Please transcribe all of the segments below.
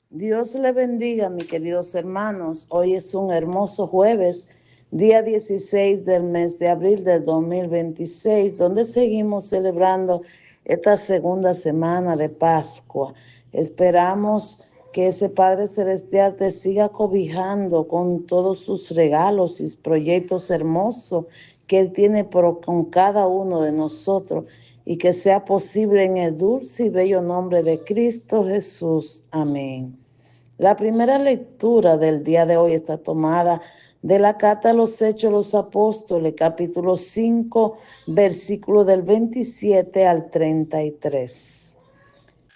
Dios le bendiga, mis queridos hermanos. Hoy es un hermoso jueves, día 16 del mes de abril del 2026, donde seguimos celebrando esta segunda semana de Pascua. Esperamos que ese Padre Celestial te siga cobijando con todos sus regalos y proyectos hermosos que Él tiene con cada uno de nosotros, y que sea posible en el dulce y bello nombre de Cristo Jesús. Amén. La primera lectura del día de hoy está tomada de la carta a los Hechos de los Apóstoles, capítulo 5, versículo del 27 al 33.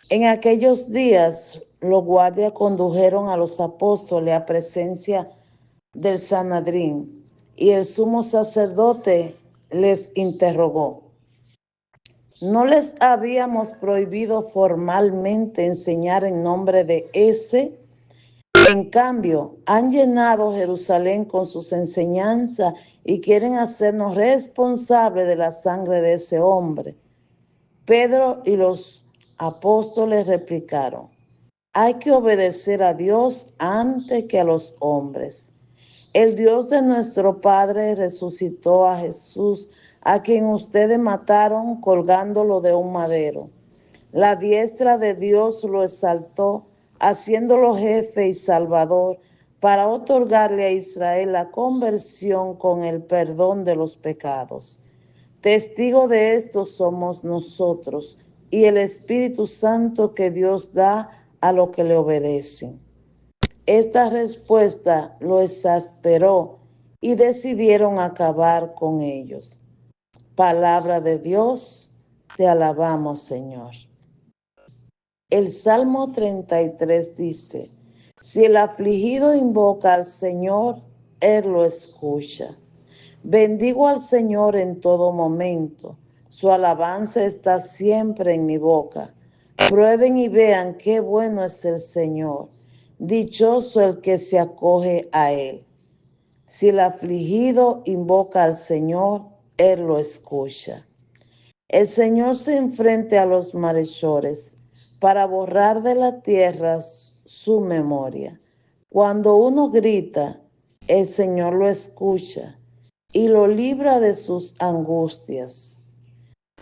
En aquellos días, los guardias condujeron a los apóstoles a presencia del Sanedrín, y el sumo sacerdote les interrogó: ¿no les habíamos prohibido formalmente enseñar en nombre de ese? En cambio, han llenado Jerusalén con sus enseñanzas y quieren hacernos responsables de la sangre de ese hombre. Pedro y los apóstoles replicaron: hay que obedecer a Dios antes que a los hombres. El Dios de nuestro Padre resucitó a Jesús, a quien ustedes mataron colgándolo de un madero. La diestra de Dios lo exaltó, haciéndolo jefe y salvador, para otorgarle a Israel la conversión con el perdón de los pecados. Testigo de esto somos nosotros y el Espíritu Santo que Dios da a los que le obedecen. Esta respuesta lo exasperó y decidieron acabar con ellos. Palabra de Dios, te alabamos, Señor. El Salmo 33 dice: si el afligido invoca al Señor, Él lo escucha. Bendigo al Señor en todo momento. Su alabanza está siempre en mi boca. Prueben y vean qué bueno es el Señor. Dichoso el que se acoge a Él. Si el afligido invoca al Señor, Él lo escucha. El Señor se enfrenta a los malhechores para borrar de la tierra su memoria. Cuando uno grita, el Señor lo escucha y lo libra de sus angustias.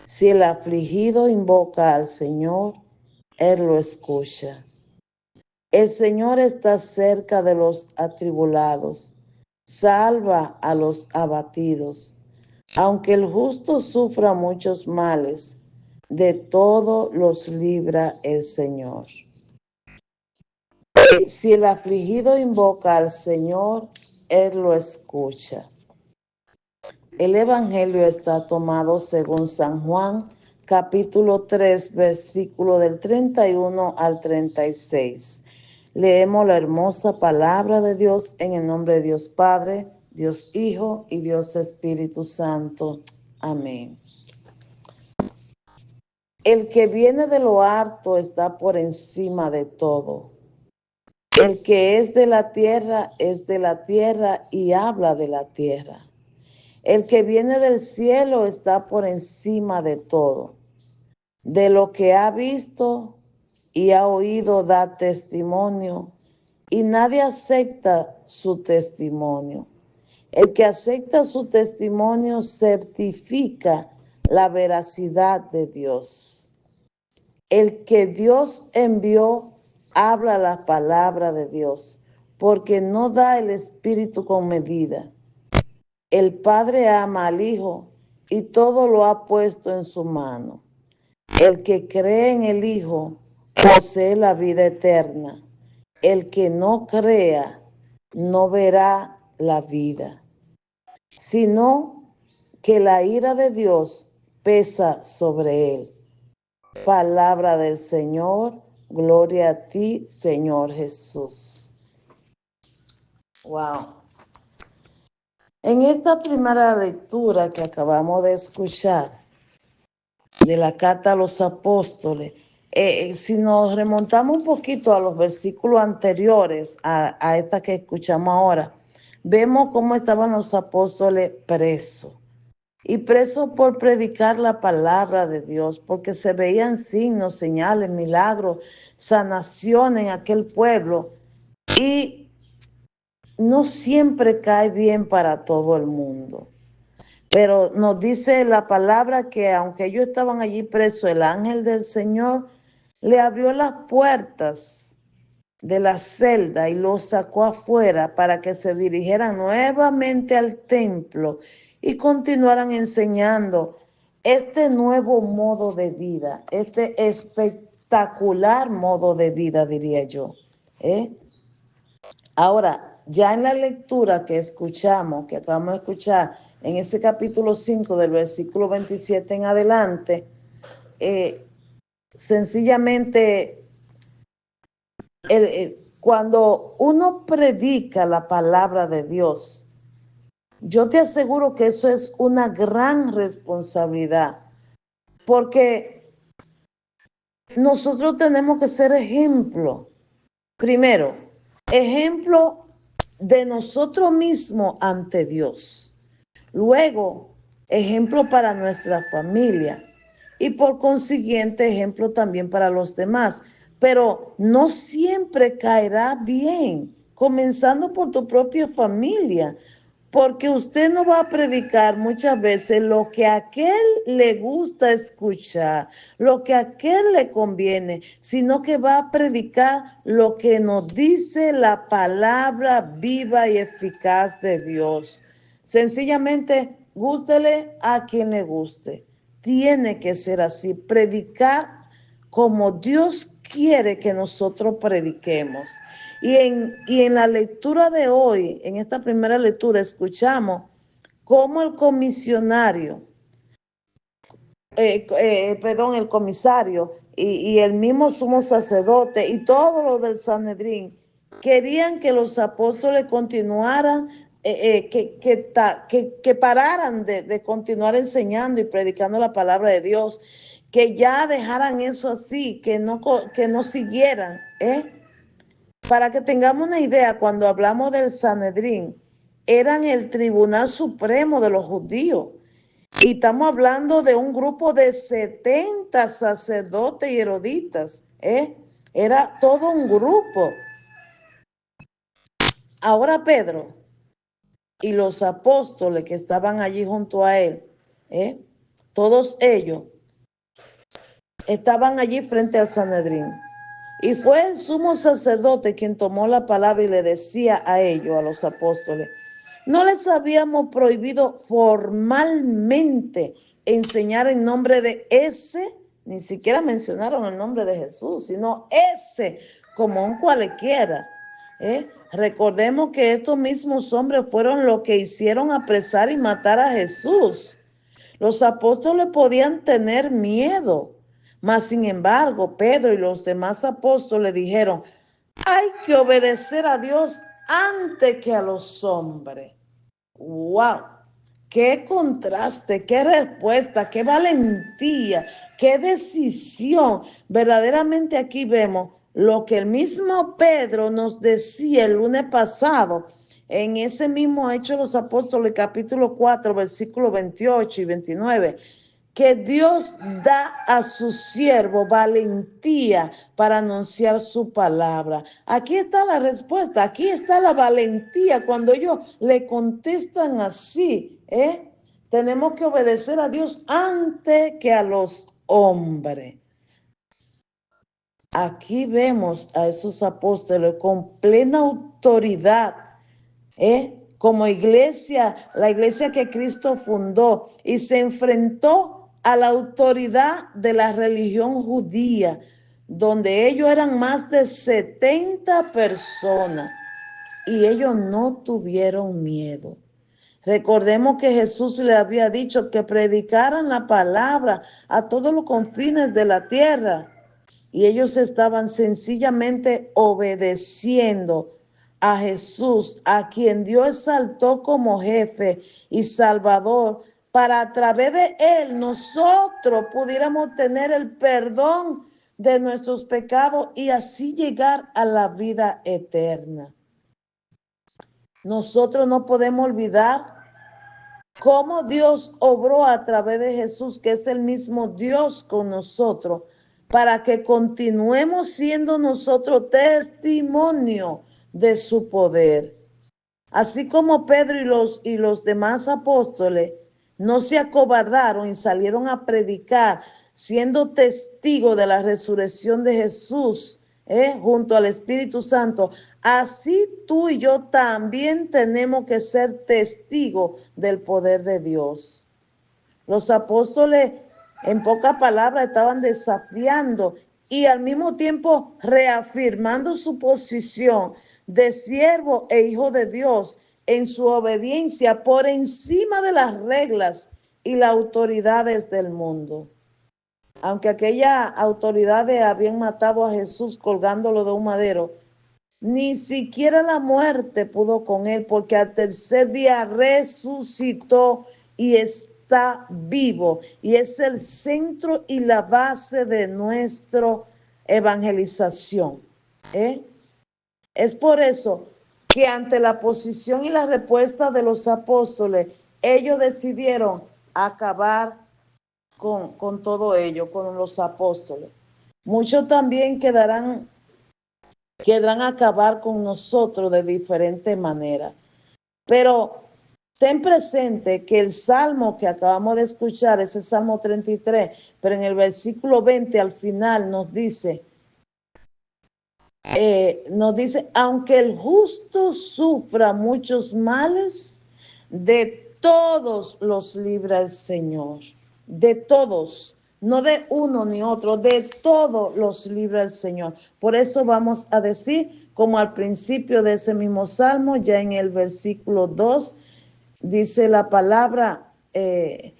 Si el afligido invoca al Señor, Él lo escucha. El Señor está cerca de los atribulados, salva a los abatidos. Aunque el justo sufra muchos males, de todo los libra el Señor. Si el afligido invoca al Señor, Él lo escucha. El Evangelio está tomado según San Juan, capítulo 3, versículo del 31 al 36. Leemos la hermosa palabra de Dios en el nombre de Dios Padre, Dios Hijo y Dios Espíritu Santo. Amén. El que viene de lo alto está por encima de todo. El que es de la tierra es de la tierra y habla de la tierra. El que viene del cielo está por encima de todo. De lo que ha visto y ha oído da testimonio, y nadie acepta su testimonio. El que acepta su testimonio certifica la veracidad de Dios. El que Dios envió habla la palabra de Dios, porque no da el Espíritu con medida. El Padre ama al Hijo y todo lo ha puesto en su mano. El que cree en el Hijo posee la vida eterna. El que no crea no verá la vida, sino que la ira de Dios pesa sobre él. Palabra del Señor, gloria a ti, Señor Jesús. Wow. En esta primera lectura que acabamos de escuchar de la carta a los apóstoles, si nos remontamos un poquito a los versículos anteriores a esta que escuchamos ahora, vemos cómo estaban los apóstoles presos. y presos por predicar la palabra de Dios, porque se veían signos, señales, milagros, sanación en aquel pueblo. Y no siempre cae bien para todo el mundo. Pero nos dice la palabra que aunque ellos estaban allí presos, el ángel del Señor le abrió las puertas de la celda y los sacó afuera para que se dirigieran nuevamente al templo y continuaran enseñando este nuevo modo de vida, este espectacular modo de vida, diría yo. ¿eh? Ahora, ya en la lectura que escuchamos, que acabamos de escuchar, en ese capítulo 5 del versículo 27 en adelante, sencillamente, cuando uno predica la palabra de Dios, yo te aseguro que eso es una gran responsabilidad, porque nosotros tenemos que ser ejemplo. Primero, ejemplo de nosotros mismos ante Dios. Luego, ejemplo para nuestra familia y por consiguiente ejemplo también para los demás. Pero no siempre caerá bien, comenzando por tu propia familia, porque usted no va a predicar muchas veces lo que a aquel le gusta escuchar, lo que a aquel le conviene, sino que va a predicar lo que nos dice la palabra viva y eficaz de Dios. Sencillamente, gústele a quien le guste. Tiene que ser así, predicar como Dios quiere que nosotros prediquemos. Y en la lectura de hoy, en esta primera lectura, escuchamos cómo el comisionario, el comisario y el mismo sumo sacerdote y todo lo del Sanedrín querían que los apóstoles continuaran, que pararan de continuar enseñando y predicando la palabra de Dios, que ya dejaran eso así, que no siguieran. Para que tengamos una idea, cuando hablamos del Sanedrín, eran el tribunal supremo de los judíos. Y estamos hablando de un grupo de 70 sacerdotes y eruditas. Era todo un grupo. Ahora Pedro y los apóstoles que estaban allí junto a él, todos ellos estaban allí frente al Sanedrín. Y fue el sumo sacerdote quien tomó la palabra y le decía a ellos, a los apóstoles, no les habíamos prohibido formalmente enseñar en nombre de ese, ni siquiera mencionaron el nombre de Jesús, sino ese, como un cualquiera. Recordemos que estos mismos hombres fueron los que hicieron apresar y matar a Jesús. Los apóstoles podían tener miedo, mas sin embargo, Pedro y los demás apóstoles dijeron, hay que obedecer a Dios antes que a los hombres. ¡Wow! ¡Qué contraste, qué respuesta, qué valentía, qué decisión! Verdaderamente aquí vemos lo que el mismo Pedro nos decía el lunes pasado en ese mismo Hecho de los Apóstoles, capítulo 4, versículos 28 y 29, que Dios da a su siervo valentía para anunciar su palabra. Aquí está la respuesta, aquí está la valentía cuando ellos le contestan así. Tenemos que obedecer a Dios antes que a los hombres. Aquí vemos a esos apóstoles con plena autoridad, como iglesia, la iglesia que Cristo fundó, y se enfrentó a la autoridad de la religión judía, donde ellos eran más de 70 personas y ellos no tuvieron miedo. Recordemos que Jesús le había dicho que predicaran la palabra a todos los confines de la tierra y ellos estaban sencillamente obedeciendo a Jesús, a quien Dios exaltó como jefe y salvador, para a través de él nosotros pudiéramos tener el perdón de nuestros pecados y así llegar a la vida eterna. Nosotros no podemos olvidar cómo Dios obró a través de Jesús, que es el mismo Dios con nosotros, para que continuemos siendo nosotros testimonio de su poder. Así como Pedro y los demás apóstoles no se acobardaron y salieron a predicar, siendo testigos de la resurrección de Jesús, junto al Espíritu Santo, así tú y yo también tenemos que ser testigos del poder de Dios. Los apóstoles, en pocas palabras, estaban desafiando y al mismo tiempo reafirmando su posición de siervo e hijo de Dios en su obediencia por encima de las reglas y las autoridades del mundo. Aunque aquellas autoridades habían matado a Jesús colgándolo de un madero, ni siquiera la muerte pudo con él, porque al tercer día resucitó y está vivo. Y es el centro y la base de nuestra evangelización. Es por eso que ante la posición y la respuesta de los apóstoles, ellos decidieron acabar con todo ello, con los apóstoles. Muchos también querrán acabar con nosotros de diferente manera. Pero ten presente que el salmo que acabamos de escuchar es el Salmo 33, pero en el versículo 20 al final nos dice, aunque el justo sufra muchos males, de todos los libra el Señor. De todos, no de uno ni otro, de todos los libra el Señor. Por eso vamos a decir, como al principio de ese mismo salmo, ya en el versículo 2, dice la palabra, y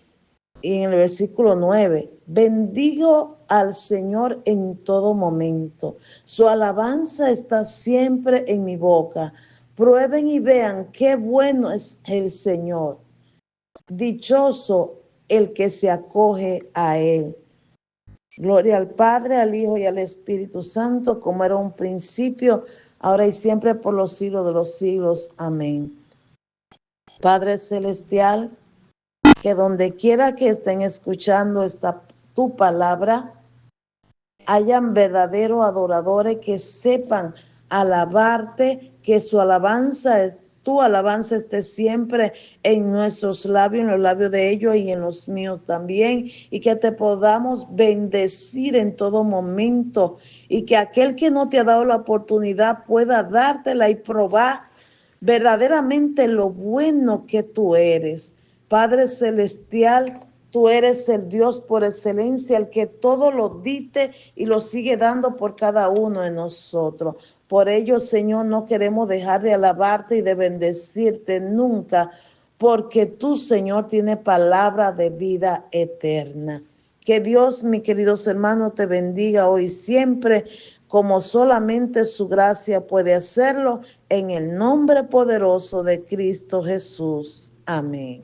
en el versículo 9, bendigo al Señor en todo momento. Su alabanza está siempre en mi boca. Prueben y vean qué bueno es el Señor. Dichoso el que se acoge a él. Gloria al Padre, al Hijo y al Espíritu Santo, como era un principio, ahora y siempre, por los siglos de los siglos. Amén. Padre Celestial, que donde quiera que estén escuchando tu palabra, hayan verdaderos adoradores que sepan alabarte, que tu alabanza esté siempre en nuestros labios, en los labios de ellos y en los míos también, y que te podamos bendecir en todo momento, y que aquel que no te ha dado la oportunidad pueda dártela y probar verdaderamente lo bueno que tú eres. Padre Celestial, tú eres el Dios por excelencia, el que todo lo diste y lo sigue dando por cada uno de nosotros. Por ello, Señor, no queremos dejar de alabarte y de bendecirte nunca, porque tú, Señor, tienes palabra de vida eterna. Que Dios, mis queridos hermanos, te bendiga hoy y siempre, como solamente su gracia puede hacerlo, en el nombre poderoso de Cristo Jesús. Amén.